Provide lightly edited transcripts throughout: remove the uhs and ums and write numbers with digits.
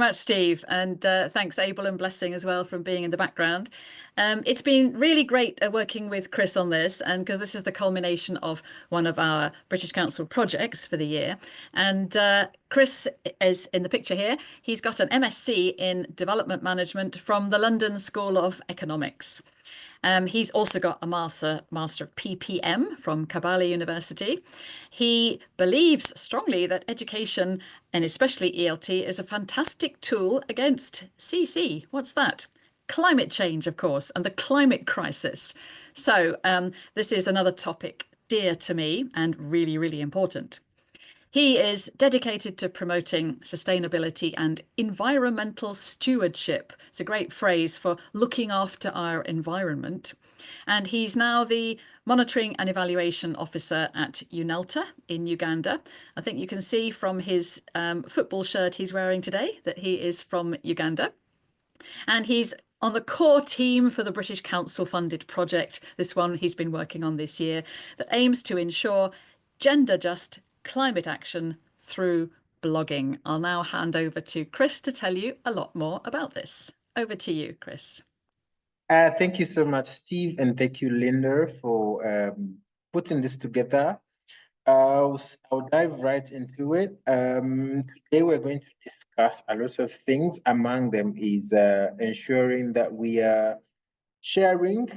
much, Steve. And thanks, Abel and Blessing, as well, from being in the background. It's been really great working with Chris on this, and because this is the culmination of one of our British Council projects for the year. And Chris is in the picture here. He's got an MSc in Development Management from the London School of Economics. He's also got a Master of PPM from Kabbalah University. He believes strongly that education, and especially ELT, is a fantastic tool against CC. What's that? Climate change, of course, and the climate crisis. So this is another topic dear to me and really, really important. He is dedicated to promoting sustainability and environmental stewardship. It's a great phrase for looking after our environment. And he's now the Monitoring and Evaluation Officer at ELTA in Uganda. I think you can see from his football shirt he's wearing today that he is from Uganda. And he's on the core team for the British Council funded project, this one he's been working on this year, that aims to ensure gender just climate action through blogging. I'll now hand over to Chris to tell you a lot more about this. Over to you, Chris. Thank you so much, Steve, and thank you, Linda, for putting this together. I'll dive right into it. Today we're going to discuss a lot of things. Among them is ensuring that we are sharing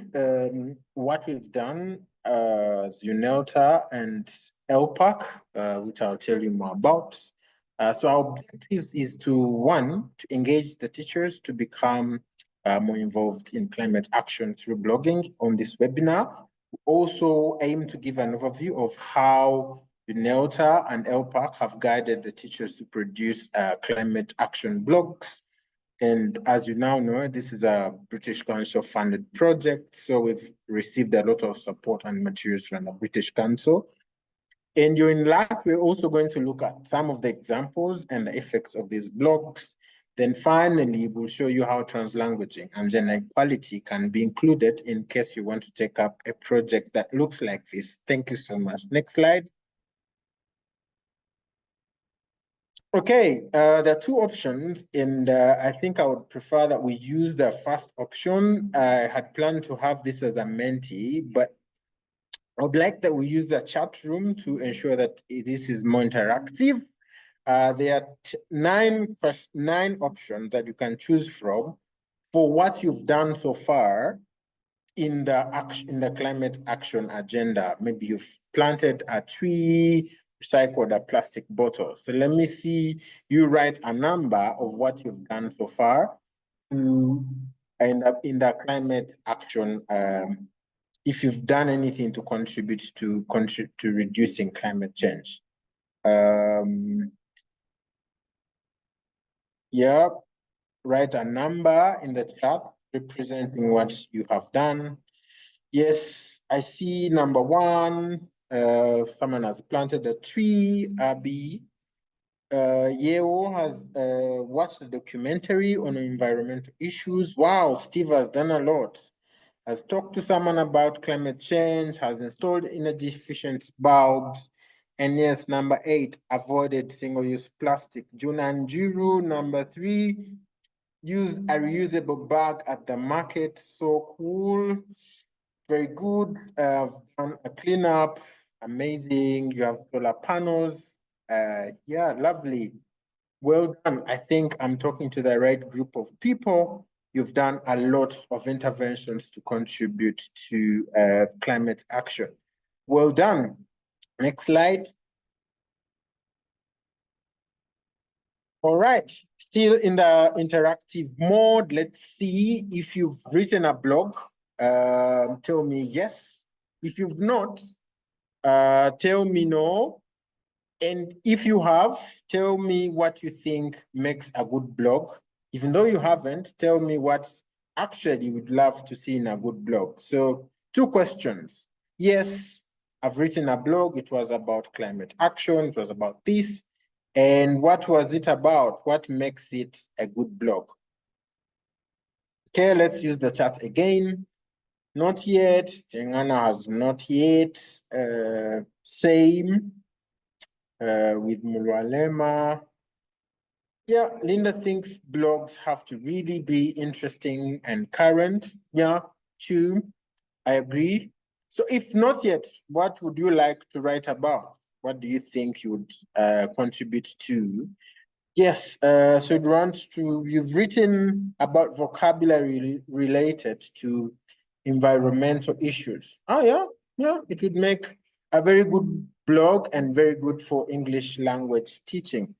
what we've done as ELTA and ELPAC, which I'll tell you more about. So our objective is to engage the teachers to become more involved in climate action through blogging on this webinar. We also aim to give an overview of how ELTA and ELPAC have guided the teachers to produce climate action blogs. And as you now know, this is a British Council funded project. So we've received a lot of support and materials from the British Council. And during luck, we're also going to look at some of the examples and the effects of these blogs. Then finally, we'll show you how translanguaging and gender equality can be included in case you want to take up a project that looks like this. Thank you so much. Next slide. Okay, there are two options, and I think I would prefer that we use the first option. I had planned to have this as a Menti, but I would like that we use the chat room to ensure that this is more interactive. There are nine options that you can choose from for what you've done so far in the climate action agenda. Maybe you've planted a tree, recycled a plastic bottle. So let me see you write a number of what you've done so far to end up in the climate action. If you've done anything to contribute to reducing climate change. Yeah, write a number in the chat representing what you have done. Yes, I see number one. Someone has planted a tree. Abby. Yeo has watched the documentary on environmental issues. Wow, Steve has done a lot. Has talked to someone about climate change, has installed energy efficient bulbs. And yes, number 8, avoided single-use plastic. Junan Juru, number 3, used a reusable bag at the market. So cool. Very good. Done a cleanup. Amazing. You have solar panels. Yeah, lovely. Well done. I think I'm talking to the right group of people. You've done a lot of interventions to contribute to climate action. Well done. Next slide. All right, still in the interactive mode. Let's see if you've written a blog. Tell me yes. If you've not, tell me no. And if you have, tell me what you think makes a good blog. Even though you haven't, tell me what actually you would love to see in a good blog. So 2 questions. Yes, I've written a blog. It was about climate action. It was about this. And what was it about? What makes it a good blog? Okay, let's use the chat again. Not yet. Tengana has not yet. Same with Mulwalema. Yeah, Linda thinks blogs have to really be interesting and current. Yeah, true. I agree. So if not yet, what would you like to write about? What do you think you would contribute to? Yes, so you've written about vocabulary related to environmental issues. Oh yeah, yeah, it would make a very good blog and very good for English language teaching.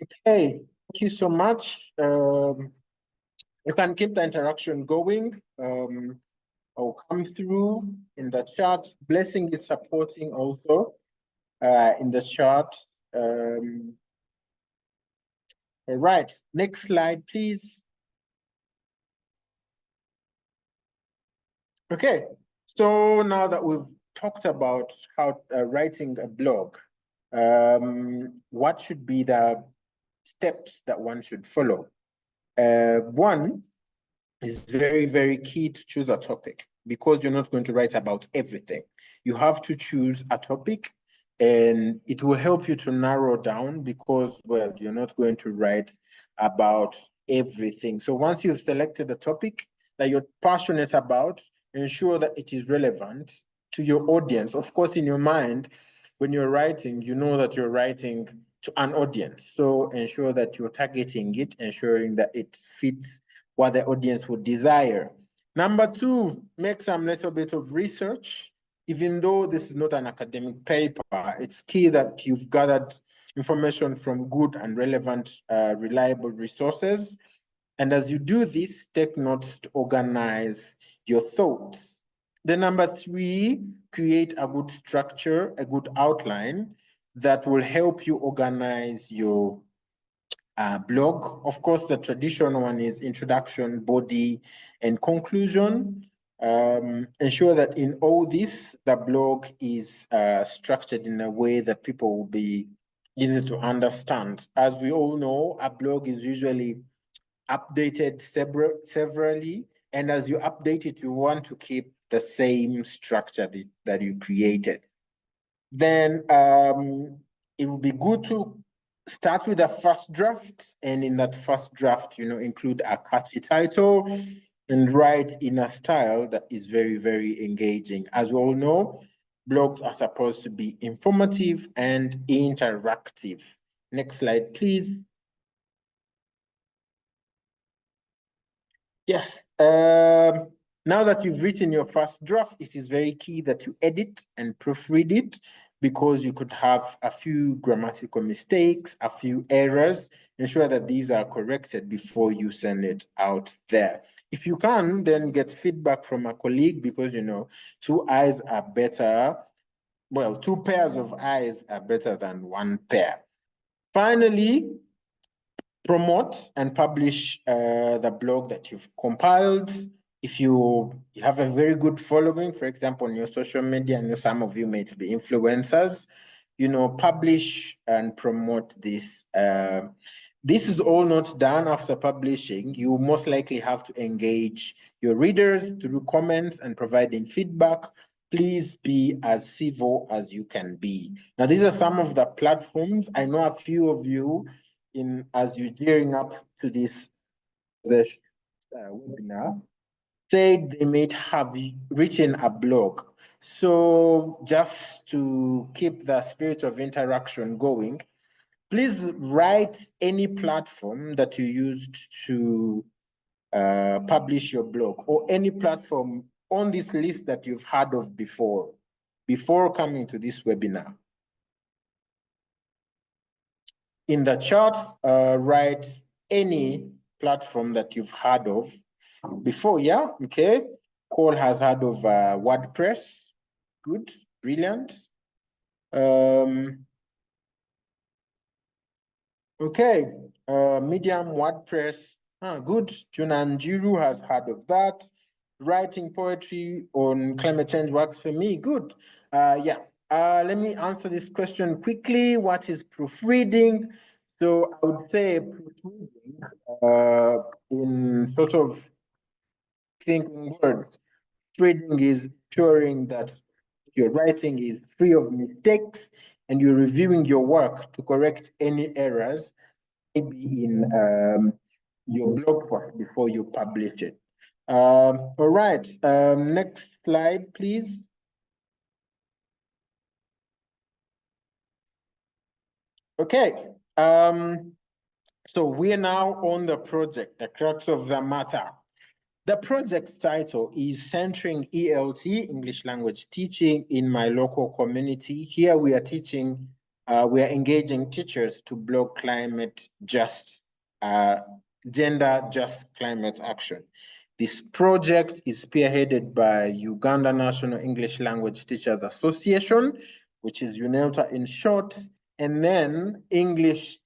Okay, thank you so much. You can keep the interaction going. I'll come through in the chat. Blessing is supporting also in the chat. All right, next slide, please. Okay, so now that we've talked about how writing a blog, what should be the steps that one should follow? One is very, very key to choose a topic because you're not going to write about everything. You have to choose a topic and it will help you to narrow down because, well, you're not going to write about everything. So once you've selected a topic that you're passionate about, ensure that it is relevant to your audience. Of course, in your mind, when you're writing, you know that you're writing to an audience. So ensure that you're targeting it, ensuring that it fits what the audience would desire. Number two, make some little bit of research. Even though this is not an academic paper, it's key that you've gathered information from good and relevant, reliable resources. And as you do this, take notes to organize your thoughts. Then number three, create a good structure, a good outline that will help you organize your blog. Of course, the traditional one is introduction, body, and conclusion. Ensure that in all this, the blog is structured in a way that people will be easy to understand. As we all know, a blog is usually updated severally, and as you update it, you want to keep the same structure that you created. Then it would be good to start with a first draft, and in that first draft, include a catchy title and write in a style that is very, very engaging. As we all know, blogs are supposed to be informative and interactive. Next slide, please. Yes. Now that you've written your first draft, it is very key that you edit and proofread it because you could have a few grammatical mistakes, a few errors. Ensure that these are corrected before you send it out there. If you can, then get feedback from a colleague because, two eyes are better. Well, two pairs of eyes are better than one pair. Finally, promote and publish the blog that you've compiled. If you have a very good following, for example, on your social media, I know some of you may be influencers, publish and promote this. This is all not done after publishing. You most likely have to engage your readers through comments and providing feedback. Please be as civil as you can be. Now, these are some of the platforms. I know a few of you as you're gearing up to this webinar, said they may have written a blog. So just to keep the spirit of interaction going, please write any platform that you used to publish your blog or any platform on this list that you've heard of before coming to this webinar. In the chat, write any platform that you've heard of before. Yeah, okay. Paul has heard of WordPress. Good, brilliant. Okay, Medium, WordPress. Good. Junanjiru has heard of that. Writing poetry on climate change works for me. Good. Yeah. Let me answer this question quickly. What is proofreading? So I would say proofreading, in sort of thinking words, trading is ensuring that your writing is free of mistakes and you're reviewing your work to correct any errors, maybe in your blog post before you publish it. All right, next slide, please. Okay, so we are now on the project, the crux of the matter. The project title is Centering ELT, English Language Teaching, in my local community. Here we are teaching, we are engaging teachers to block climate just, gender just climate action. This project is spearheaded by Uganda National English Language Teachers Association, which is UNELTA in short, and then English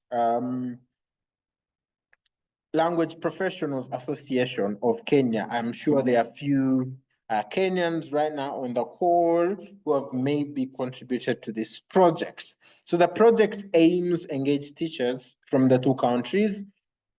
Language Professionals Association of Kenya. I'm sure there are a few Kenyans right now on the call who have maybe contributed to this project. So the project aims to engage teachers from the two countries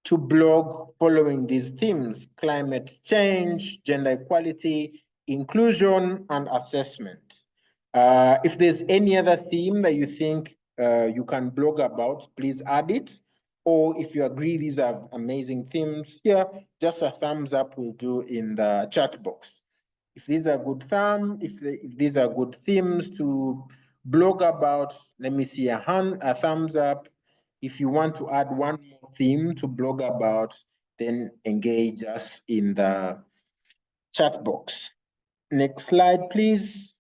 to blog following these themes: climate change, gender equality, inclusion, and assessment. If there's any other theme that you think you can blog about, please add it. Or if you agree these are amazing themes, yeah, just a thumbs up will do in the chat box. If these are good if these are good themes to blog about, let me see a thumbs up. If you want to add one more theme to blog about, then engage us in the chat box. Next slide, please.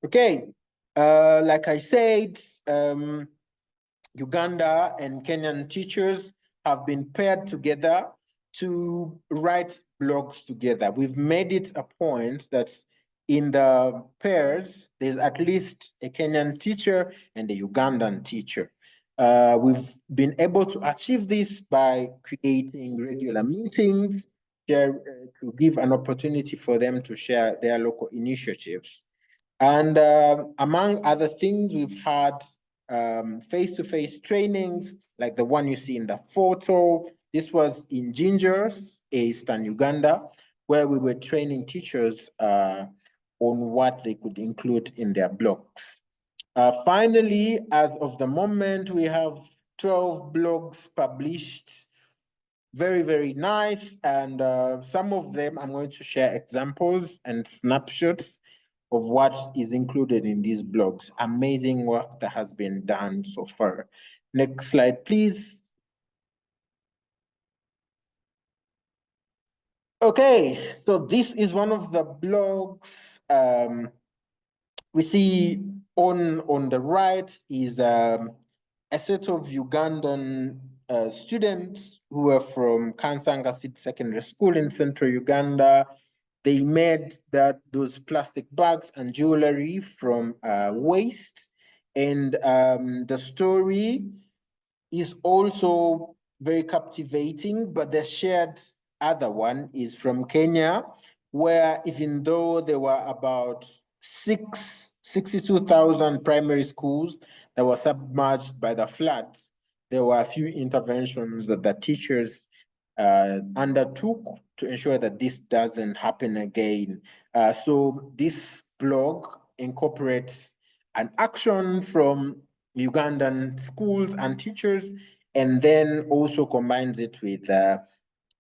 Okay, like I said, Uganda and Kenyan teachers have been paired together to write blogs together. We've made it a point that in the pairs, there's at least a Kenyan teacher and a Ugandan teacher. We've been able to achieve this by creating regular meetings to give an opportunity for them to share their local initiatives. And among other things, we've had face-to-face trainings like the one you see in the photo. This was in Gingers, Eastern Uganda, where we were training teachers on what they could include in their blogs. Finally, as of the moment, we have 12 blogs published. Very, very nice. And some of them I'm going to share examples and snapshots of what is included in these blogs. Amazing work that has been done so far. Next slide, please. Okay, so this is one of the blogs. We see on the right is a set of Ugandan students who are from Kansanga Secondary School in central Uganda. They made those plastic bags and jewelry from waste. And the story is also very captivating, but the shared other one is from Kenya, where even though there were about 62,000 primary schools that were submerged by the floods, there were a few interventions that the teachers undertook to ensure that this doesn't happen again. So this blog incorporates an action from Ugandan schools and teachers, and then also combines it with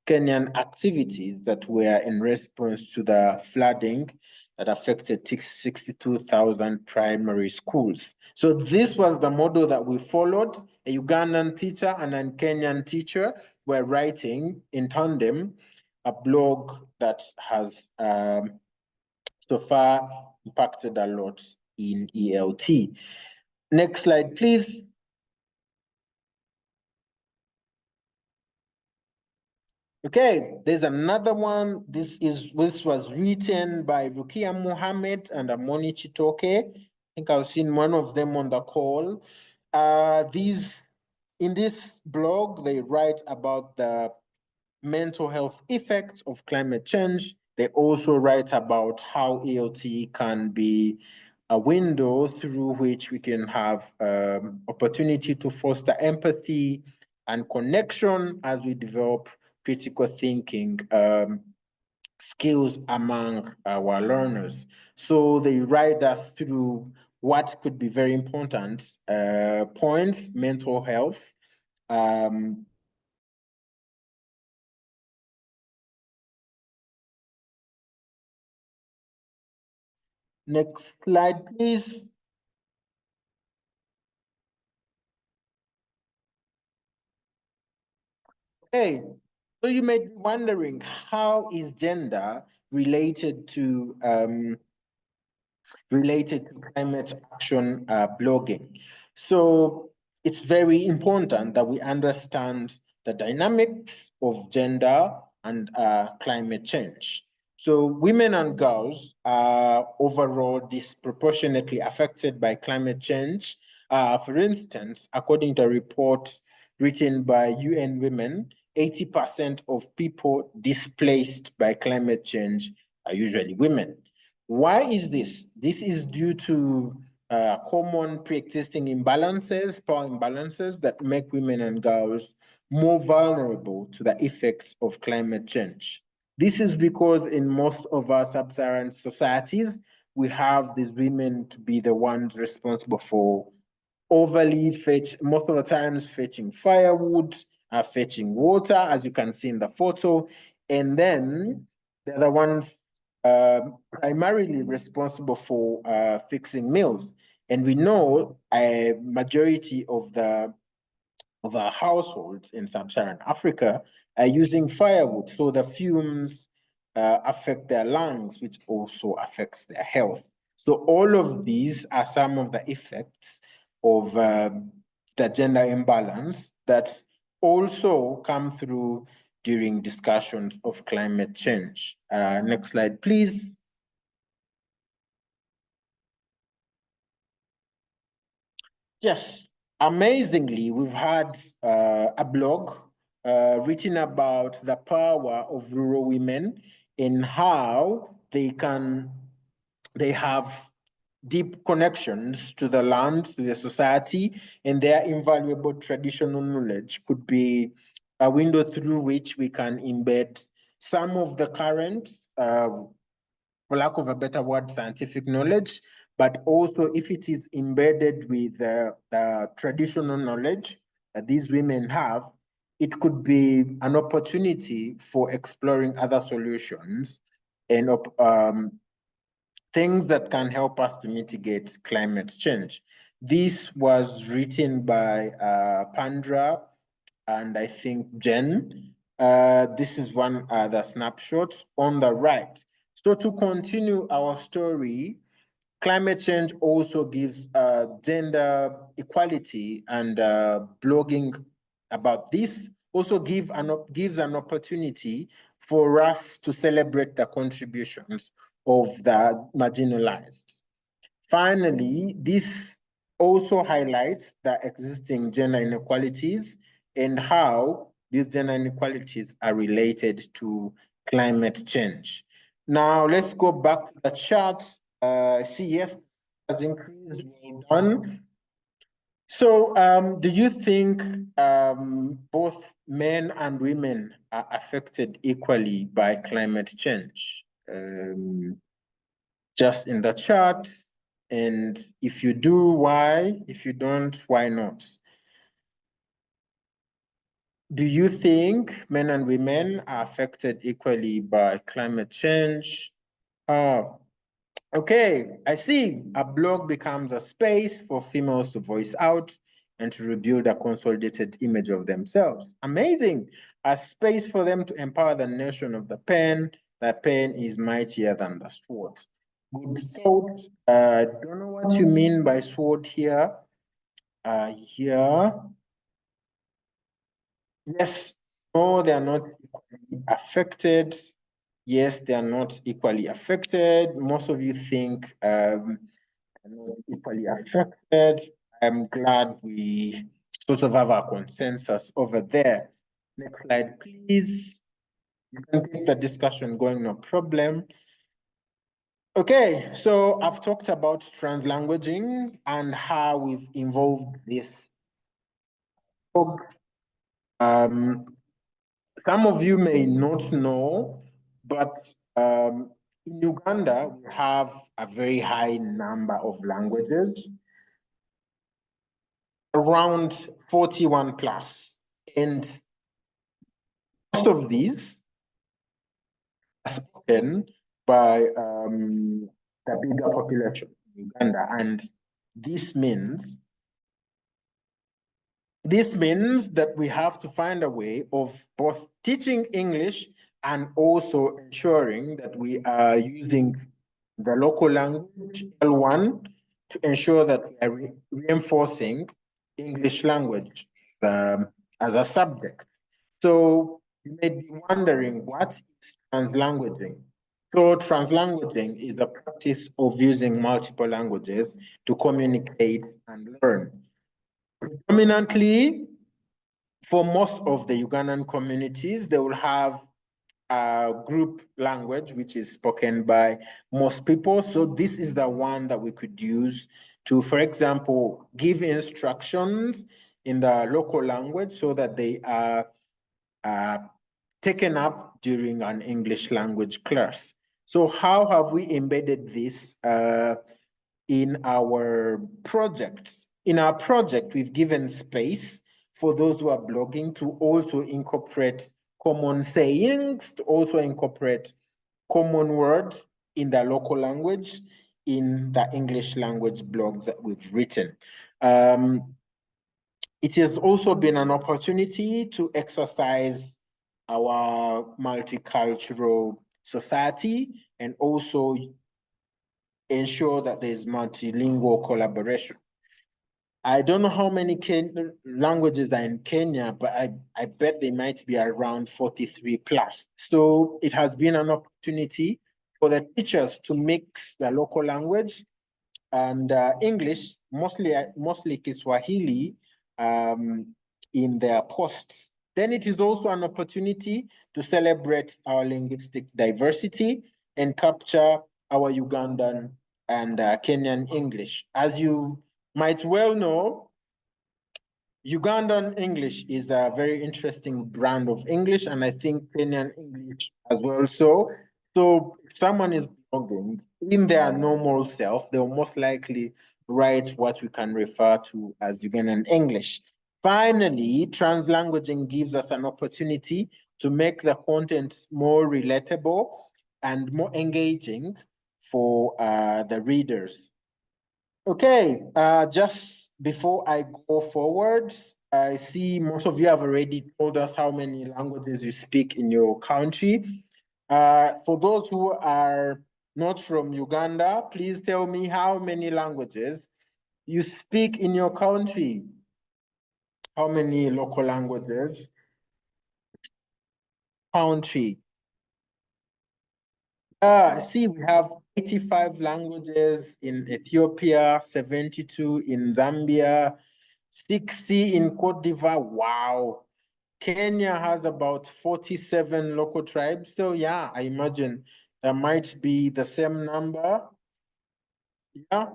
Kenyan activities that were in response to the flooding that affected 62,000 primary schools. So this was the model that we followed. A Ugandan teacher and a Kenyan teacher were writing in tandem a blog that has so far impacted a lot in ELT. Next slide, please. Okay, there's another one. This was written by Rukia Mohammed and Amoni Chitoke. I think I've seen one of them on the call. In this blog, they write about the mental health effects of climate change. They also write about how ELT can be a window through which we can have opportunity to foster empathy and connection as we develop critical thinking skills among our learners. So they guide us through what could be very important points: mental health, next slide, please. Okay, so you may be wondering, how is gender related to climate action blogging? So it's very important that we understand the dynamics of gender and climate change. So women and girls are overall disproportionately affected by climate change. For instance, according to a report written by UN Women, 80% of people displaced by climate change are usually women. Why is this? This is due to common pre-existing imbalances, power imbalances that make women and girls more vulnerable to the effects of climate change. This is because in most of our sub-Saharan societies, we have these women to be the ones responsible for most of the times fetching firewood, fetching water, as you can see in the photo, and then they're the ones primarily responsible for fixing meals. And we know a majority of our households in sub-Saharan Africa are using firewood, so the fumes affect their lungs, which also affects their health. So all of these are some of the effects of the gender imbalance that also come through during discussions of climate change. Next slide, please. Yes, amazingly, we've had a blog written about the power of rural women and how they have deep connections to the land, to the society, and their invaluable traditional knowledge could be a window through which we can embed some of the current for lack of a better word, scientific knowledge, but also if it is embedded with the traditional knowledge that these women have, it could be an opportunity for exploring other solutions and things that can help us to mitigate climate change. This was written by Pandra and I think Jen. This is one other snapshot on the right. So to continue our story, climate change also gives gender equality and blogging about this also gives an opportunity for us to celebrate the contributions of the marginalized. Finally, this also highlights the existing gender inequalities and how these gender inequalities are related to climate change. Now, let's go back to the chart. See, yes, has increased, well done. So, do you think both men and women are affected equally by climate change? Just in the chart. And if you do, why? If you don't, why not? Do you think men and women are affected equally by climate change? Okay, I see. A blog becomes a space for females to voice out and to rebuild a consolidated image of themselves. Amazing. A space for them to empower the nation of the pen. The pen is mightier than the sword. Good thought. Don't know what you mean by sword here. Here. Yes, no, they are not equally affected. Yes, they are not equally affected. Most of you think not equally affected. I'm glad we sort of have a consensus over there. Next slide, please. You can keep the discussion going, no problem. Okay, so I've talked about translanguaging and how we've involved this. Some of you may not know, but In Uganda, we have a very high number of languages, around 41 plus. And most of these are spoken by the bigger population in Uganda. And this means that we have to find a way of both teaching English and also ensuring that we are using the local language, L1, to ensure that we are reinforcing English language as a subject. So you may be wondering, what is translanguaging? So translanguaging is the practice of using multiple languages to communicate and learn. Predominantly, for most of the Ugandan communities, they will have a group language which is spoken by most people. So this is the one that we could use to, for example, give instructions in the local language so that they are taken up during an English language class. So how have we embedded this in our projects? In our project, we've given space for those who are blogging to also incorporate common sayings, to also incorporate common words in the local language, in the English language blogs that we've written. It has also been an opportunity to exercise our multicultural society and also ensure that there's multilingual collaboration. I don't know how many languages are in Kenya, but I bet they might be around 43 plus. So it has been an opportunity for the teachers to mix the local language and English, mostly Kiswahili, in their posts. Then it is also an opportunity to celebrate our linguistic diversity and capture our Ugandan and Kenyan English. As you might well know, Ugandan English is a very interesting brand of English, and I think Kenyan English as well. So if someone is blogging in their normal self, they'll most likely write what we can refer to as Ugandan English. Finally, translanguaging gives us an opportunity to make the content more relatable and more engaging for the readers. Okay, just before I go forward, I see most of you have already told us how many languages you speak in your country. For those who are not from Uganda, please tell me how many languages you speak in your country. How many local languages? Country. See, we have 85 languages in Ethiopia, 72 in Zambia, 60 in Cote d'Ivoire. Wow. Kenya has about 47 local tribes. So yeah, I imagine there might be the same number. Yeah.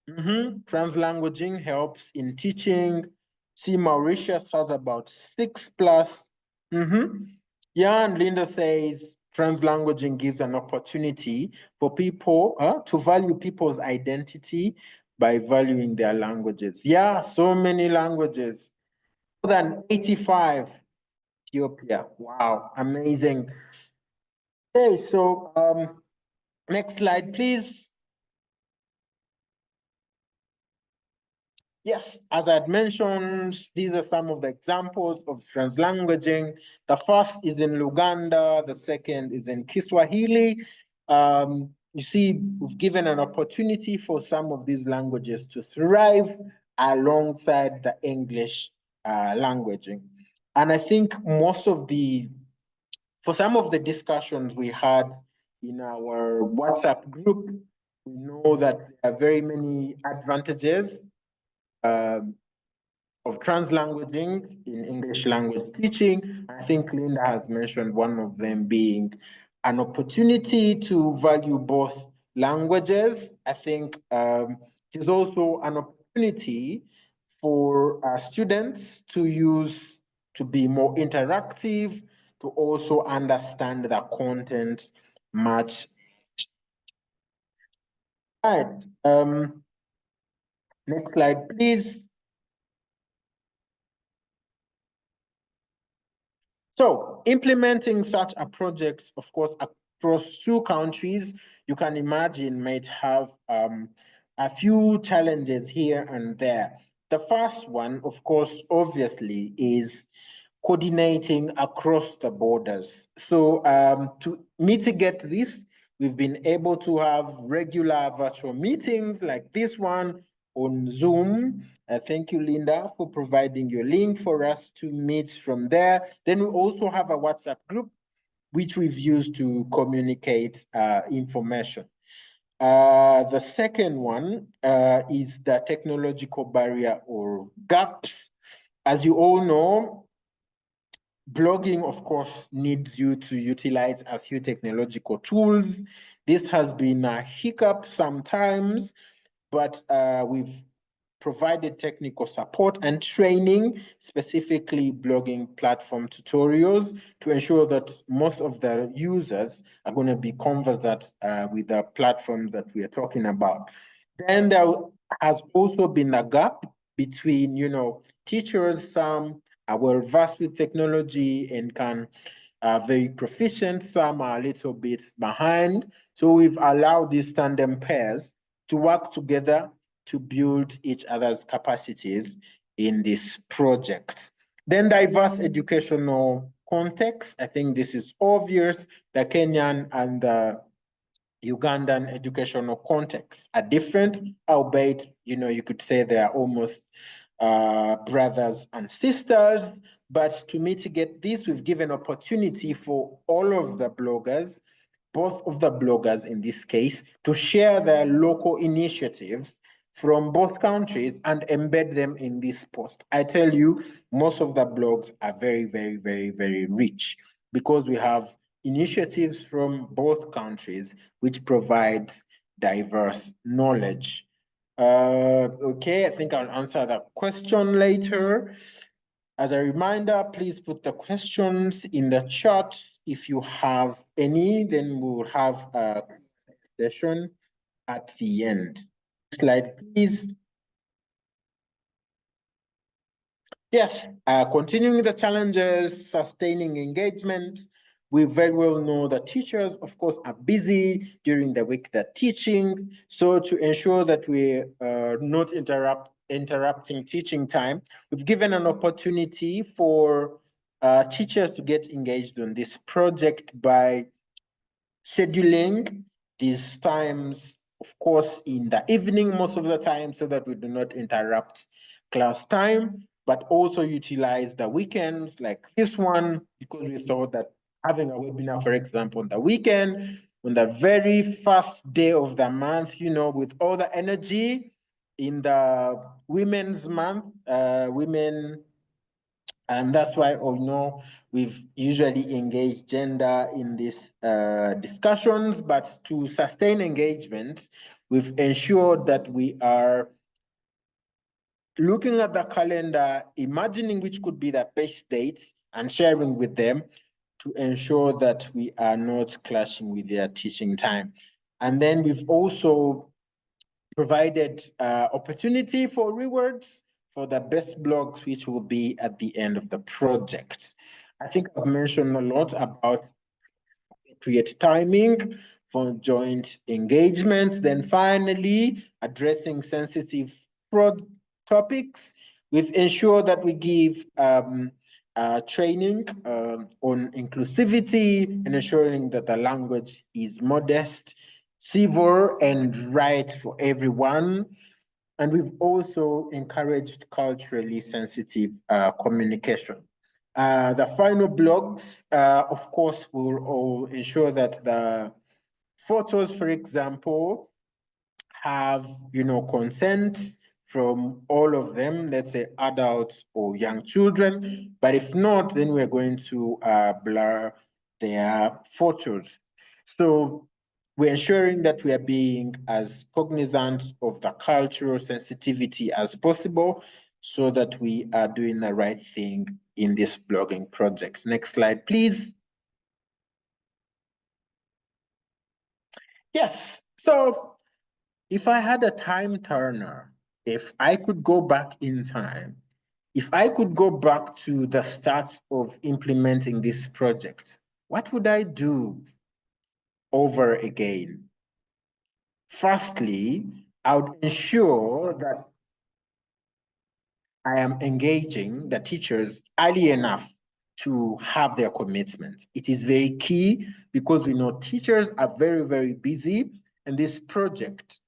Translanguaging helps in teaching. See, Mauritius has about 6 plus. Yeah, and Linda says translanguaging gives an opportunity for people to value people's identity by valuing their languages. Yeah, so many languages. More than 85. Ethiopia. Wow, amazing. Okay, so next slide, please. Yes, as I had mentioned, these are some of the examples of translanguaging. The first is in Luganda, the second is in Kiswahili. You see, we've given an opportunity for some of these languages to thrive alongside the English languaging. And I think for some of the discussions we had in our WhatsApp group, we know that there are very many advantages of translanguaging in English language teaching. I think Linda has mentioned one of them being an opportunity to value both languages. I think it is also an opportunity for students to be more interactive, to also understand the content much. All right. Next slide, please. So implementing such a project, of course, across two countries, you can imagine might have a few challenges here and there. The first one, of course, obviously, is coordinating across the borders. So to mitigate this, we've been able to have regular virtual meetings like this one on Zoom. Thank you, Linda, for providing your link for us to meet from there. Then we also have a WhatsApp group, which we've used to communicate information. The second one is the technological barrier or gaps. As you all know, blogging, of course, needs you to utilize a few technological tools. This has been a hiccup sometimes, but we've provided technical support and training, specifically blogging platform tutorials, to ensure that most of the users are going to be conversant with the platform that we are talking about. Then there has also been a gap between, teachers. Some are well versed with technology and can very proficient. Some are a little bit behind. So we've allowed these tandem pairs to work together to build each other's capacities in this project. Then diverse educational context. I think this is obvious. The Kenyan and the Ugandan educational contexts are different, albeit, you could say they are almost brothers and sisters. But to mitigate this, we've given opportunity for all of the bloggers, both of the bloggers in this case, to share their local initiatives from both countries and embed them in this post. I tell you, most of the blogs are very, very, very, very rich because we have initiatives from both countries which provides diverse knowledge. Okay, I think I'll answer that question later. As a reminder, please put the questions in the chat if you have any, then we'll have a session at the end. Slide, please. Yes, continuing the challenges, sustaining engagement. We very well know that teachers, of course, are busy during the week they're teaching. So to ensure that we not interrupting teaching time, we've given an opportunity for teachers to get engaged on this project by scheduling these times, of course, in the evening most of the time so that we do not interrupt class time, but also utilize the weekends like this one because we thought that having a webinar, for example, on the weekend, on the very first day of the month, with all the energy in the Women's Month, and that's why, we've usually engaged gender in these discussions, but to sustain engagement, we've ensured that we are looking at the calendar, imagining which could be the best dates and sharing with them to ensure that we are not clashing with their teaching time. And then we've also provided opportunity for rewards for the best blogs, which will be at the end of the project. I think I've mentioned a lot about appropriate timing for joint engagement. Then finally, addressing sensitive topics. We've ensured that we give training on inclusivity and ensuring that the language is modest, civil, and right for everyone. And we've also encouraged culturally sensitive communication. The final blogs, of course, will all ensure that the photos, for example, have, consent from all of them, let's say adults or young children. But if not, then we're going to blur their photos. So we're ensuring that we are being as cognizant of the cultural sensitivity as possible so that we are doing the right thing in this blogging project. Next slide, please. Yes. So if I had a time turner, if I could go back in time, if I could go back to the start of implementing this project, what would I do over again? Firstly, I would ensure that I am engaging the teachers early enough to have their commitment. It is very key because we know teachers are very, very busy, and this project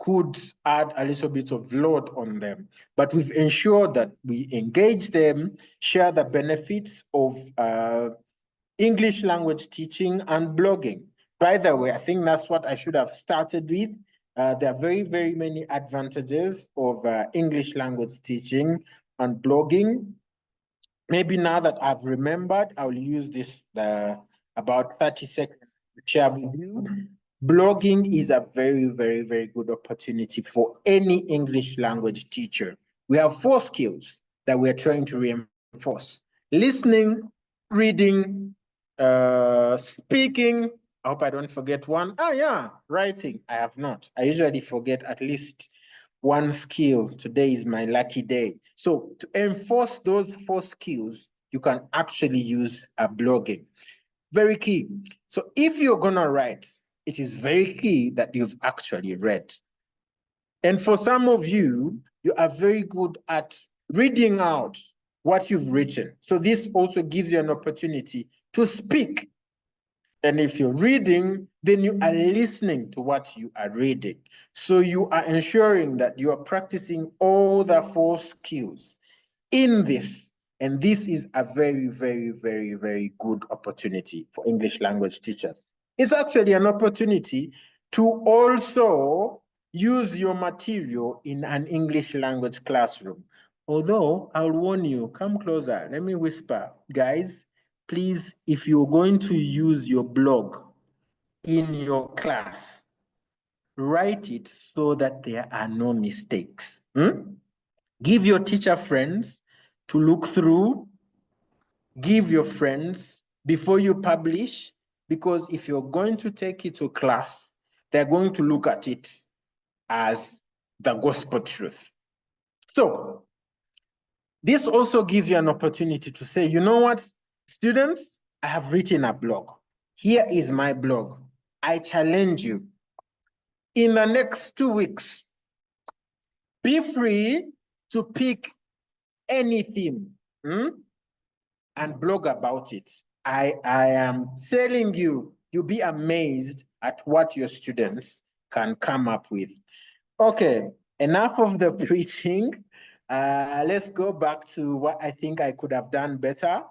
could add a little bit of load on them. But we've ensured that we engage them, share the benefits of English language teaching and blogging. By the way, I think that's what I should have started with. There are very, very many advantages of English language teaching and blogging. Maybe now that I've remembered, I'll use this about 30 seconds to share with you. Blogging is a very, very, very good opportunity for any English language teacher. We have 4 skills that we're trying to reinforce: listening, reading, speaking. I hope I don't forget one. Ah, yeah, writing. I have not. I usually forget at least one skill. Today is my lucky day. So to enforce those 4 skills, you can actually use a blogging. Very key. So if you're gonna write, it is very key that you've actually read. And for some of you, you are very good at reading out what you've written. So this also gives you an opportunity to speak. And if you're reading, then you are listening to what you are reading. So you are ensuring that you are practicing all the 4 skills in this. And this is a very, very, very, very good opportunity for English language teachers. It's actually an opportunity to also use your material in an English language classroom. Although I'll warn you, come closer, let me whisper, guys, please, if you're going to use your blog in your class, write it so that there are no mistakes. Give your teacher friends to look through, give your friends before you publish, because if you're going to take it to class, they're going to look at it as the gospel truth. So this also gives you an opportunity to say, you know what, students, I have written a blog. Here is my blog. I challenge you. In the next 2 weeks, be free to pick any theme and blog about it. I am telling you, you'll be amazed at what your students can come up with. Okay, enough of the preaching. Let's go back to what I think I could have done better.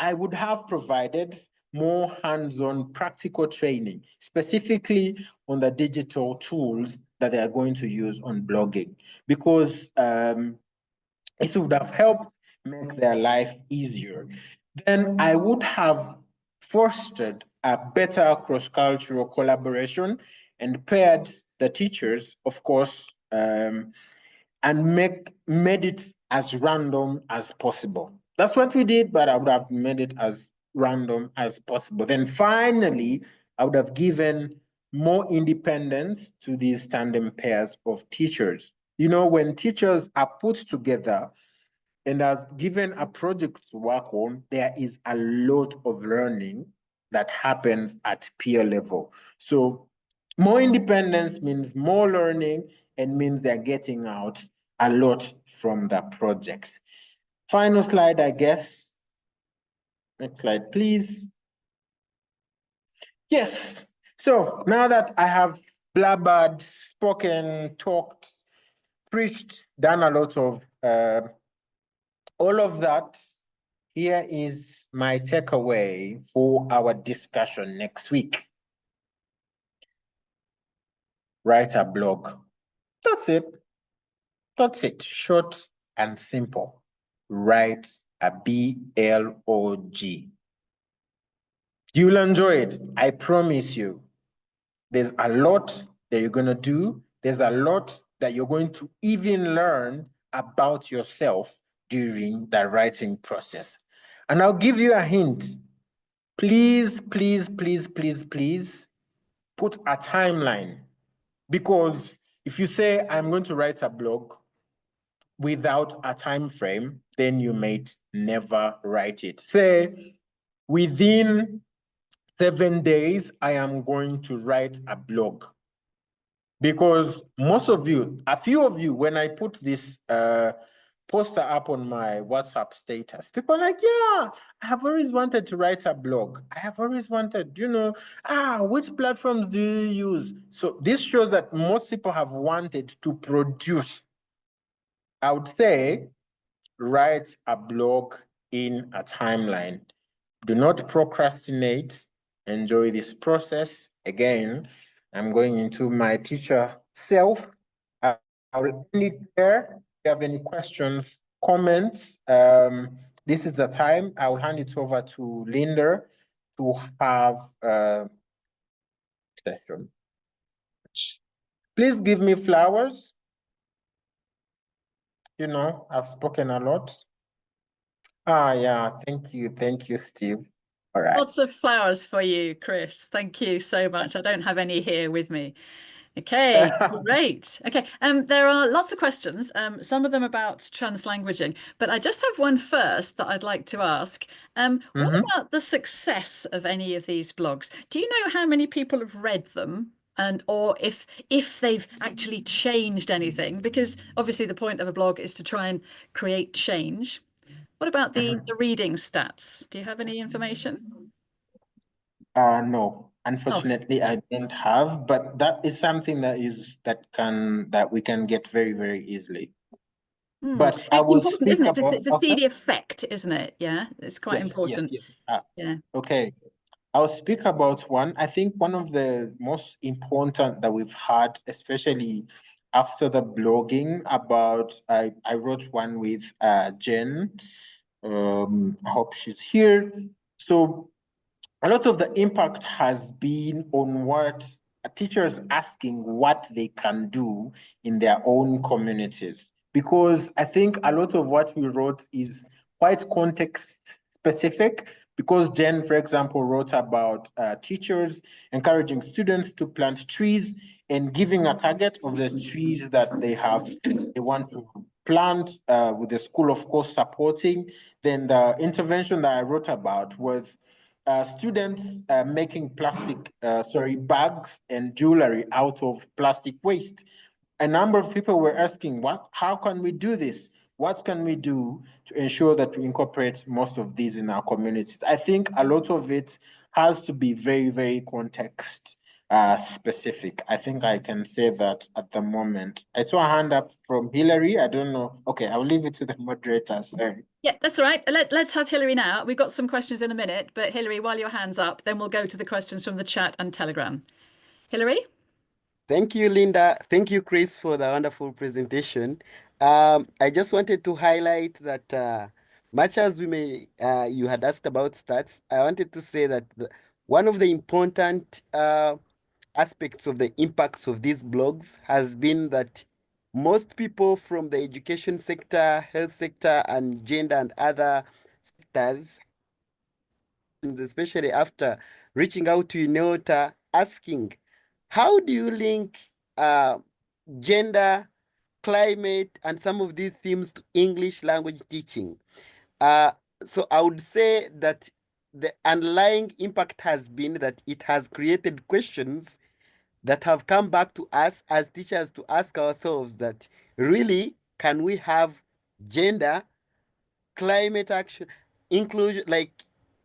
I would have provided more hands-on practical training, specifically on the digital tools that they are going to use on blogging, because it would have helped make their life easier. Then I would have fostered a better cross-cultural collaboration and paired the teachers, of course, and made it as random as possible. That's what we did, but I would have made it as random as possible. Then finally, I would have given more independence to these tandem pairs of teachers. You know, when teachers are put together and are given a project to work on, there is a lot of learning that happens at peer level. So more independence means more learning and means they're getting out a lot from the project. Final slide, I guess. Next slide, please. Yes. So now that I have blabbered, spoken, talked, preached, done a lot of all of that, here is my takeaway for our discussion next week. Write a blog. That's it. That's it. Short and simple. Write a blog. You'll enjoy it. I promise you. There's a lot that you're going to do. There's a lot that you're going to even learn about yourself during the writing process. And I'll give you a hint. Please, please, please, please, please put a timeline, because if you say I'm going to write a blog without a time frame, then you might never write it. Say within 7 days, I am going to write a blog. Because most of you, a few of you, when I put this poster up on my WhatsApp status, people are like, yeah, I have always wanted to write a blog. I have always wanted, which platforms do you use? So this shows that most people have wanted to produce. I would say, write a blog in a timeline. Do not procrastinate. Enjoy this process. Again, I'm going into my teacher self. I'll end it there. If you have any questions, comments, this is the time. I will hand it over to Linda to have a session. Please give me flowers. I've spoken a lot. Yeah, thank you, Steve. All right. Lots of flowers for you, Chris. Thank you so much. I don't have any here with me. Okay, great. Okay, there are lots of questions, some of them about translanguaging, but I just have one first that I'd like to ask. What about the success of any of these blogs? Do you know how many people have read them? And or if they've actually changed anything? Because obviously the point of a blog is to try and create change. What about the reading stats? Do you have any information? No, Oh, unfortunately, I don't have, but that is something that we can get very, very easily. But I it's will important, speak isn't it, about, to see okay. the effect, isn't it? Yeah, it's quite important. Yes. Yeah. Okay. I'll speak about one. I think one of the most important that we've had, especially after the blogging about, I wrote one with Jen. I hope she's here. So a lot of the impact has been on what teachers asking what they can do in their own communities. Because I think a lot of what we wrote is quite context specific. Because Jen, for example, wrote about teachers encouraging students to plant trees and giving a target of the trees that they want to plant, with the school, of course, supporting. Then the intervention that I wrote about was students making bags and jewelry out of plastic waste. A number of people were asking, how can we do this? What can we do to ensure that we incorporate most of these in our communities? I think a lot of it has to be very, very context specific. I think I can say that at the moment. I saw a hand up from Hillary. I don't know. Okay, I'll leave it to the moderator. Sorry. Yeah, that's all right. Let's have Hilary now. We've got some questions in a minute, but Hilary, while your hand's up, then we'll go to the questions from the chat and Telegram. Hilary? Thank you, Linda. Thank you, Chris, for the wonderful presentation. I just wanted to highlight that much as you had asked about stats, I wanted to say that one of the important aspects of the impacts of these blogs has been that most people from the education sector, health sector, and gender and other sectors, especially after reaching out to ELTA, asking, how do you link gender, climate, and some of these themes to English language teaching? So I would say that the underlying impact has been that it has created questions that have come back to us as teachers to ask ourselves that really, can we have gender, climate action, inclusion, like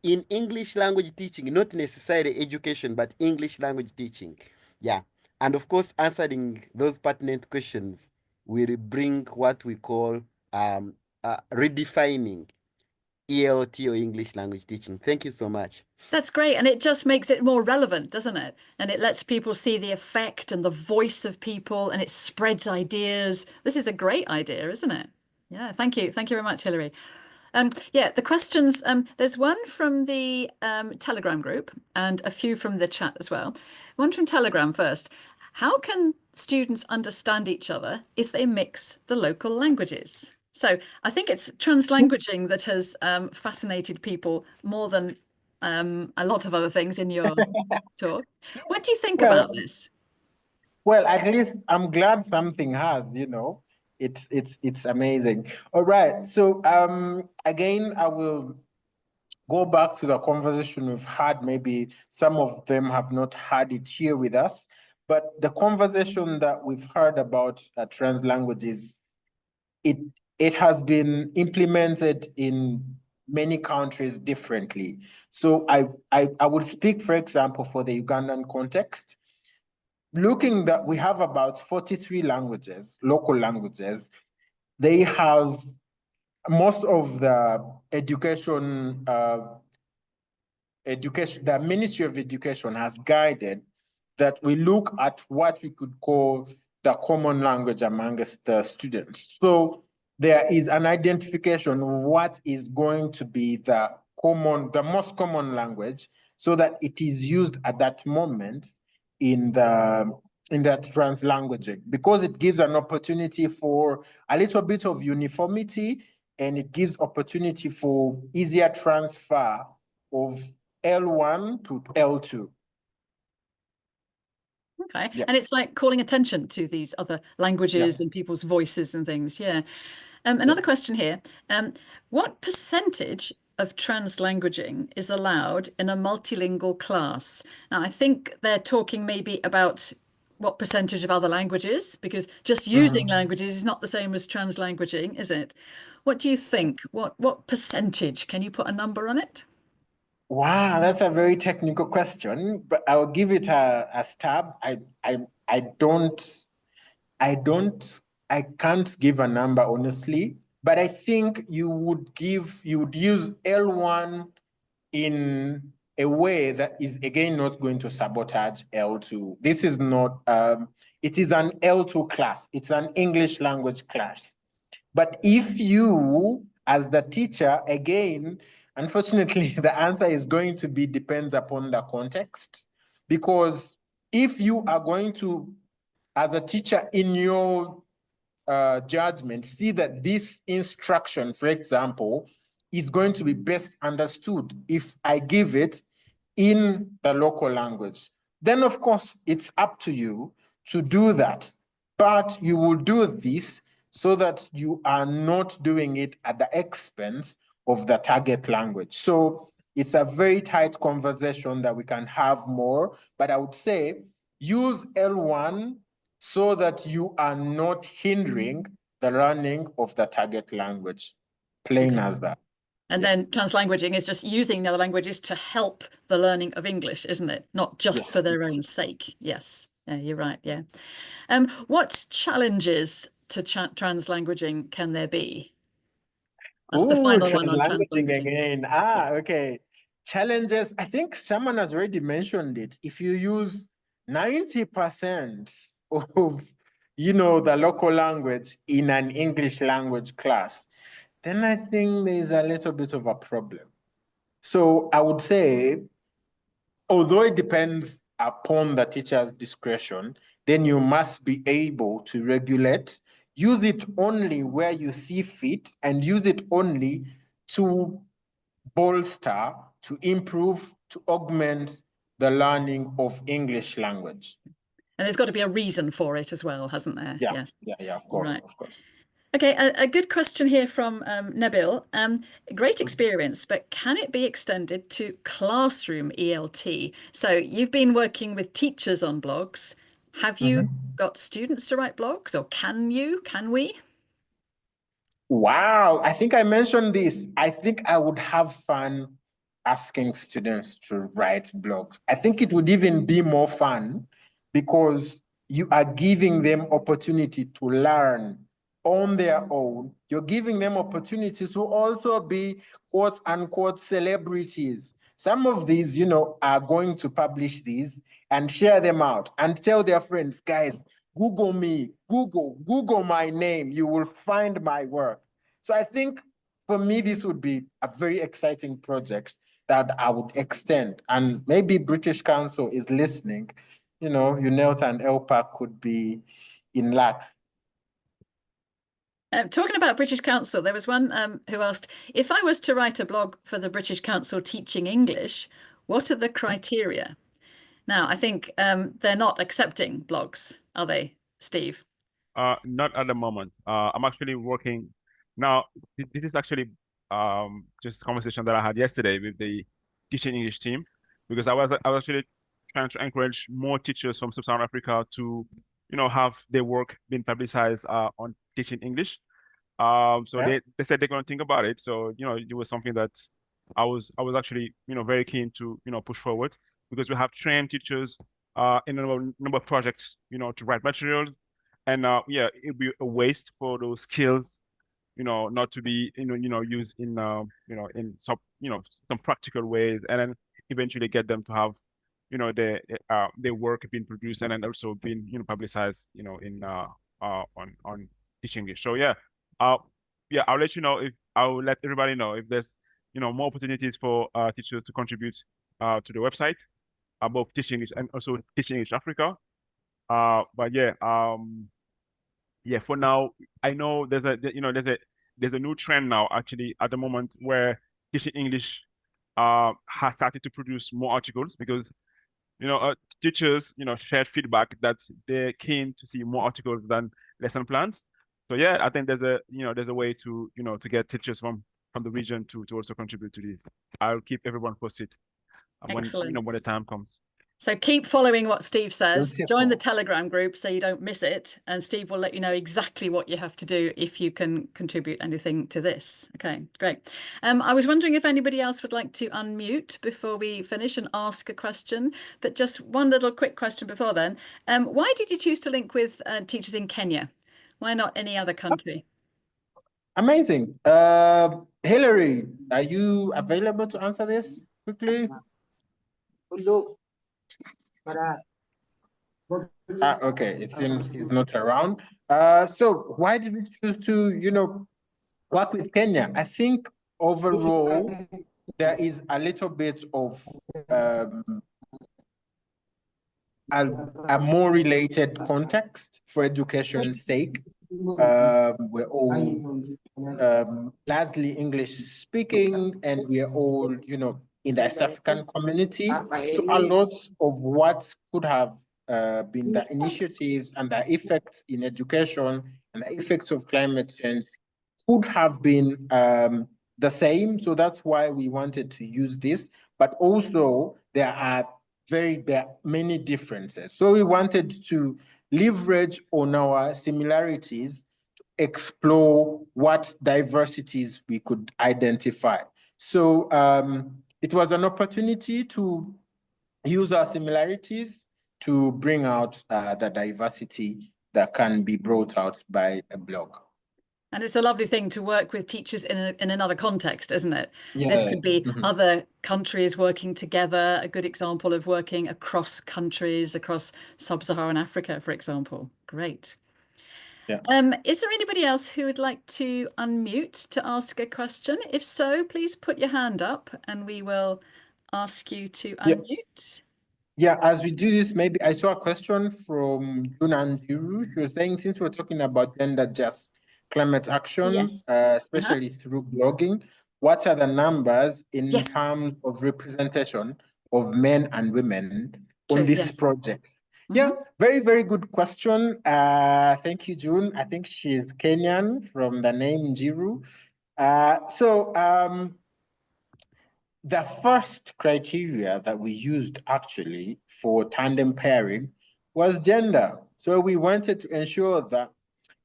in English language teaching, not necessarily education, but English language teaching. Yeah. And of course, answering those pertinent questions will bring what we call redefining ELT or English language teaching. Thank you so much. That's great. And it just makes it more relevant, doesn't it? And it lets people see the effect and the voice of people and it spreads ideas. This is a great idea, isn't it? Yeah, thank you. Thank you very much, Hilary. Yeah, the questions, there's one from the Telegram group and a few from the chat as well. One from Telegram first. How can students understand each other if they mix the local languages? So I think it's translanguaging that has fascinated people more than a lot of other things in your talk. What do you think Well, about this? well, at least I'm glad something has, you know. It's amazing. All right. So again, I will go back to the conversation we've had. Maybe some of them have not had it here with us, but the conversation that we've heard about trans languages, it it has been implemented in many countries differently. So I would speak, for example, for the Ugandan context. Looking that we have about 43 languages, local languages, they have most of the the Ministry of Education has guided that we look at what we could call the common language amongst the students. So there is an identification of what is going to be the most common language, so that it is used at that moment in that trans languaging, because it gives an opportunity for a little bit of uniformity, and it gives opportunity for easier transfer of L1 to L2. Okay. Yeah. And it's like calling attention to these other languages Yeah. and people's voices and things. Yeah. Another question here. What percentage of translanguaging is allowed in a multilingual class? Now, I think they're talking maybe about what percentage of other languages, because just using languages is not the same as translanguaging, is it? What do you think? What percentage? Can you put a number on it? Wow, that's a very technical question, but I'll give it a stab. I don't I don't I can't give a number honestly, but I think you would use L1 in a way that is again not going to sabotage L2. This is not it is an L2 class. It's an English language class. But if you, as the teacher, again, unfortunately, the answer is going to be depends upon the context. Because if you are going to, as a teacher, in your judgment, see that this instruction, for example, is going to be best understood if I give it in the local language, then of course it's up to you to do that. But you will do this so that you are not doing it at the expense of the target language. So it's a very tight conversation that we can have more, but I would say use L1 so that you are not hindering the learning of the target language. Plain Okay. as that. And Yeah. then translanguaging is just using the other languages to help the learning of English, isn't it? Not just for Yes. their own sake. Yes. Yeah, you're right. Yeah. What challenges to translanguaging can there be? That's the Ooh, final one on translanguaging translanguaging. again. Okay. Challenges. I think someone has already mentioned it. If you use 90% of, the local language in an English language class, then I think there's a little bit of a problem. So I would say, although it depends upon the teacher's discretion, then you must be able to regulate, use it only where you see fit, and use it only to bolster, to improve, to augment the learning of English language. And there's got to be a reason for it as well, hasn't there? Yeah, Yes. yeah, of course, Right. of course. Okay, a good question here from Nabil. Great experience, but can it be extended to classroom ELT? So you've been working with teachers on blogs. Have you got students to write blogs, or can you? Can we? Wow, I think I mentioned this. I think I would have fun asking students to write blogs. I think it would even be more fun because you are giving them opportunity to learn on their own. You're giving them opportunities to also be quote unquote celebrities. Some of these, are going to publish these and share them out and tell their friends, guys, Google me, Google my name, you will find my work. So I think for me, this would be a very exciting project that I would extend. And maybe British Council is listening. UNELTA and ELPA could be in luck. Talking about British Council, there was one who asked, if I was to write a blog for the British Council teaching English, what are the criteria? Now, I think they're not accepting blogs, are they, Steve? Not at the moment. I'm actually working now. This is actually just a conversation that I had yesterday with the teaching English team, because I was actually trying to encourage more teachers from Sub-Saharan Africa to, have their work being publicized on teaching English. So Yeah. they said they're going to think about it. So, it was something that I was actually, very keen to, push forward, because we have trained teachers in a number of projects, to write materials. And yeah, it'd be a waste for those skills, not to be, used in in some practical ways, and then eventually get them to have, their work being produced and then also being, publicized, in on teaching English. So yeah, I'll let you know if I'll let everybody know if there's, more opportunities for teachers to contribute to the website about teaching English and also teaching English Africa. But yeah, for now, I know there's a new trend now actually at the moment where teaching English has started to produce more articles, because teachers shared feedback that they're keen to see more articles than lesson plans. So yeah, I think there's a way to to get teachers from the region to also contribute to this. I'll keep everyone posted when Excellent. when the time comes. So keep following what Steve says. Beautiful. Join the Telegram group so you don't miss it. And Steve will let you know exactly what you have to do if you can contribute anything to this. Okay, great. I was wondering if anybody else would like to unmute before we finish and ask a question. But just one little quick question before then. Why did you choose to link with teachers in Kenya? Why not any other country? Amazing. Hillary, are you available to answer this quickly? Okay, it seems he's not around. So why did we choose to, work with Kenya? I think overall there is a little bit of a more related context for education's sake. We're all largely English speaking, and we're all, in the East African community. So a lot of what could have been the initiatives and the effects in education and the effects of climate change could have been the same. So that's why we wanted to use this. But also there are many differences. So we wanted to leverage on our similarities, explore what diversities we could identify. So it was an opportunity to use our similarities to bring out the diversity that can be brought out by a blog. And it's a lovely thing to work with teachers in another context, isn't it? Yeah. This could be other countries working together, a good example of working across countries, across Sub-Saharan Africa, for example. Great. Yeah. Is there anybody else who would like to unmute to ask a question? If so, please put your hand up and we will ask you to unmute. Yeah, as we do this, maybe I saw a question from Junan Juru. She was saying, since we're talking about gender just climate action, Yes. especially through blogging, what are the numbers in Yes. terms of representation of men and women on True, this yes. project? Yeah, very, very good question. Thank you, June. I think she's Kenyan from the name Jiru. The first criteria that we used actually for tandem pairing was gender. So we wanted to ensure that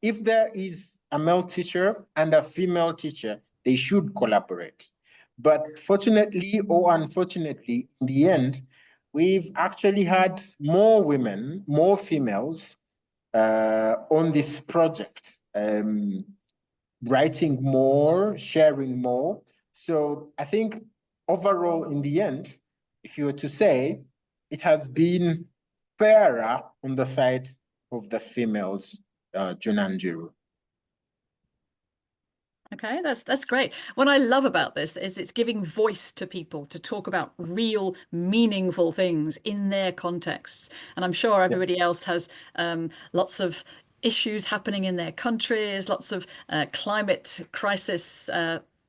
if there is a male teacher and a female teacher, they should collaborate. But fortunately or unfortunately, in the end, we've actually had more women, more females on this project, writing more, sharing more. So I think overall, in the end, if you were to say, it has been fairer on the side of the females, Junanjiru. Okay, that's great. What I love about this is it's giving voice to people to talk about real, meaningful things in their contexts. And I'm sure everybody else has lots of issues happening in their countries, lots of climate crisis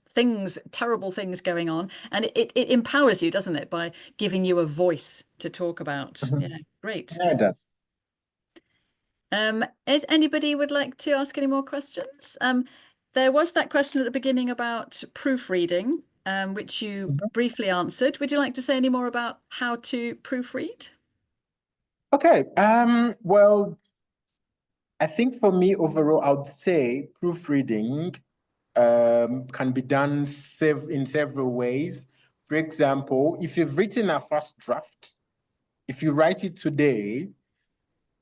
things, terrible things going on. And it empowers you, doesn't it, by giving you a voice to talk about. Yeah, great. Yeah, Anybody would like to ask any more questions? There was that question at the beginning about proofreading, which you briefly answered. Would you like to say any more about how to proofread? Okay. Well, I think for me overall, I would say proofreading can be done in several ways. For example, if you've written a first draft, if you write it today,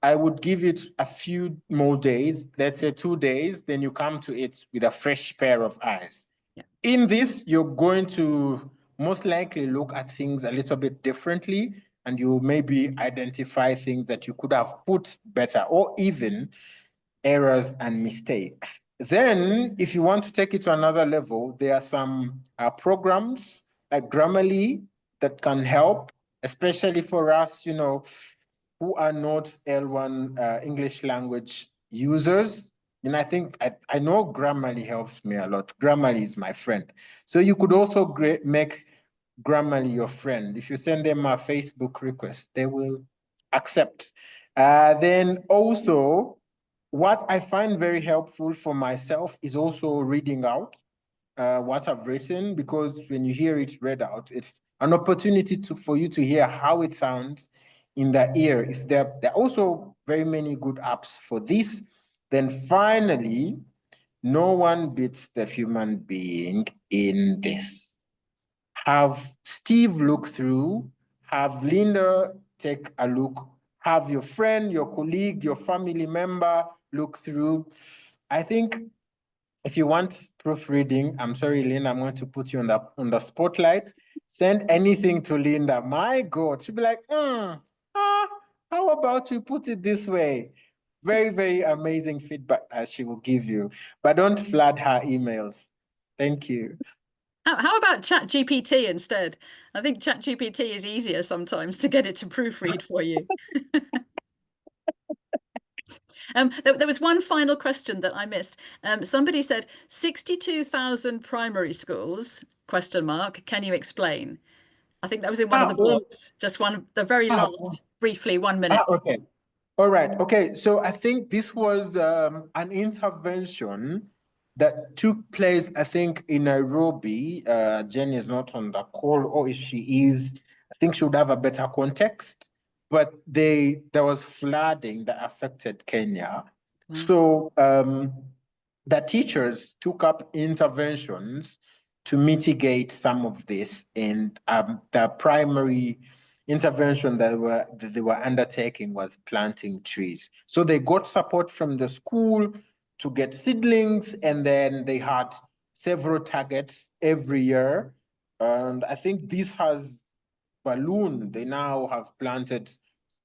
I would give it a few more days, let's say 2 days, then you come to it with a fresh pair of eyes. Yeah. In this, you're going to most likely look at things a little bit differently, and you maybe identify things that you could have put better, or even errors and mistakes. Then, if you want to take it to another level, there are some programs like Grammarly that can help, especially for us, who are not L1 English language users. And I think I know Grammarly helps me a lot. Grammarly is my friend. So you could also make Grammarly your friend. If you send them a Facebook request, they will accept. Then also, what I find very helpful for myself is also reading out what I've written, because when you hear it read out, it's an opportunity for you to hear how it sounds in the ear. If there are also very many good apps for this, then finally, no one beats the human being in this. Have Steve look through, have Linda take a look, have your friend, your colleague, your family member look through. I think if you want proofreading, I'm sorry, Linda, I'm going to put you on the spotlight. Send anything to Linda. My God, she'll be like, how about you put it this way? Very, very amazing feedback that she will give you. But don't flood her emails. Thank you. How about ChatGPT instead? I think ChatGPT is easier sometimes to get it to proofread for you. There was one final question that I missed. Somebody said 62,000 primary schools, question mark, can you explain? I think that was in one of the blogs, just the very last, briefly, 1 minute. Okay. All right. Okay. So I think this was an intervention that took place, I think, in Nairobi. Jenny is not on the call, or if she is, I think she would have a better context. But there was flooding that affected Kenya. Wow. So the teachers took up interventions to mitigate some of this, and the primary intervention that they were undertaking was planting trees. So they got support from the school to get seedlings, and then they had several targets every year. And I think this has ballooned. They now have planted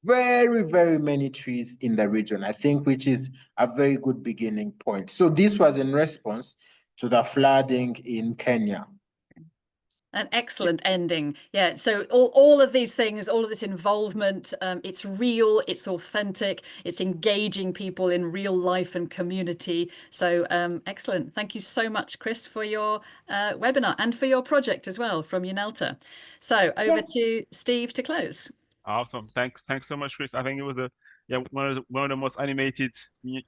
very, very many trees in the region, I think, which is a very good beginning point. So this was in response to the flooding in Kenya. An excellent ending. Yeah. So all of these things, all of this involvement, it's real, it's authentic, it's engaging people in real life and community. So excellent. Thank you so much, Chris, for your webinar and for your project as well from ELTA. So over to Steve to close. Awesome. Thanks so much, Chris. I think it was one of the most animated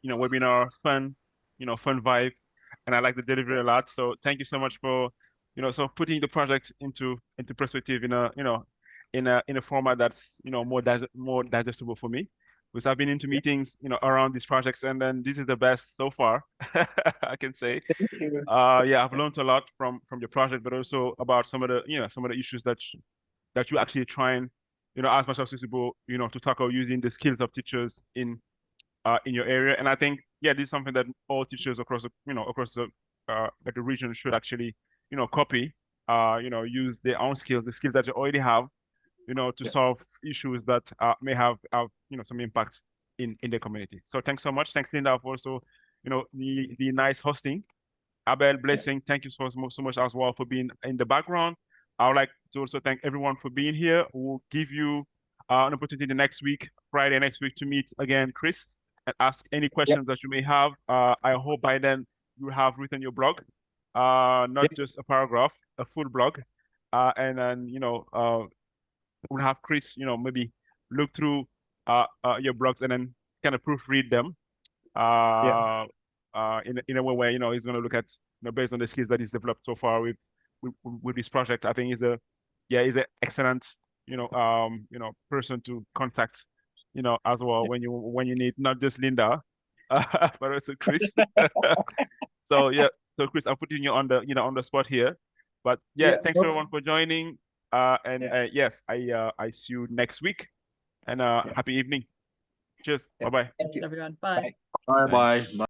webinar, fun vibe, and I like the delivery a lot. So thank you so much for putting the project into perspective in a format that's more digestible for me, because I've been into meetings around these projects, and then this is the best so far. I can say. Thank you. Yeah, I've learned a lot from your project, but also about some of the issues that you actually trying as much as possible to tackle using the skills of teachers in your area. And I think this is something that all teachers across the like the region should actually copy, use their own skills, the skills that you already have, to solve issues that may have some impact in the community. So thanks so much. Thanks, Linda, for also the nice hosting. Abel, blessing, thank you so much as well for being in the background. I would like to also thank everyone for being here. We'll give you an opportunity next week, Friday next week, to meet again Chris and ask any questions that you may have. I hope by then you have written your blog, not just a paragraph, a full blog. And then, we'll have Chris, maybe look through your blogs and then kind of proofread them in a way where, he's going to look at, based on the skills that he's developed so far with this project. I think he's an excellent, person to contact, as well when you need not just Linda, but also Chris. So Chris, I'm putting you on the spot here. But thanks everyone for joining. Yes, I see you next week. And happy evening. Cheers. Bye-bye. Thank you. Everyone. Bye. Bye. Bye bye.